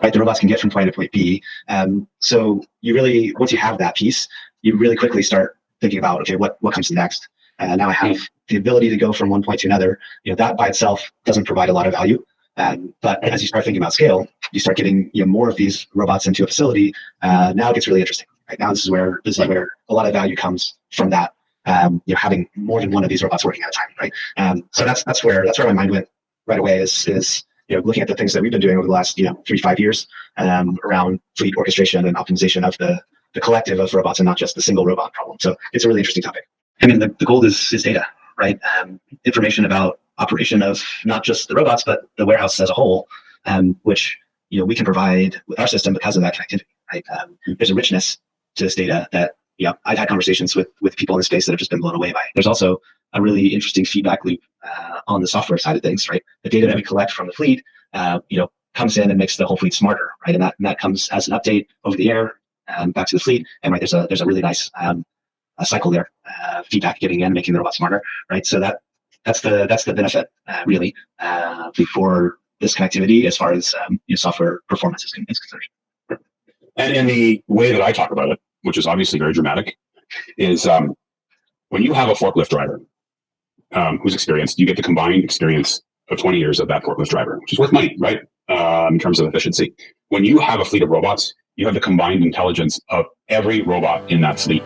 right? The robots can get from point A to point B. So you really, once you have that piece, you really quickly start thinking about, okay, what comes next? Now I have the ability to go from one point to another. That by itself doesn't provide a lot of value. But as you start thinking about scale, you start getting more of these robots into a facility. Now it gets really interesting. Right now, this is where a lot of value comes from that. Having more than one of these robots working at a time, right? So that's where my mind went right away. Is looking at the things that we've been doing over the last 3 to 5 years around fleet orchestration and optimization of the collective of robots and not just the single robot problem. So it's a really interesting topic. I mean, the goal is data, right? Information about operation of not just the robots, but the warehouse as a whole, which we can provide with our system because of that connectivity, right? There's a richness to this data that I've had conversations with people in the space that have just been blown away by. There's also a really interesting feedback loop on the software side of things, right? The data that we collect from the fleet, comes in and makes the whole fleet smarter, right? And that comes as an update over the air back to the fleet, and right there's a really nice a cycle there, feedback getting in, making the robot smarter, right? So that's the benefit really before this connectivity as far as software performance is concerned. And in the way that I talk about it, which is obviously very dramatic, is when you have a forklift driver who's experienced, you get the combined experience of 20 years of that forklift driver, which is worth money, right? In terms of efficiency. When you have a fleet of robots, you have the combined intelligence of every robot in that fleet.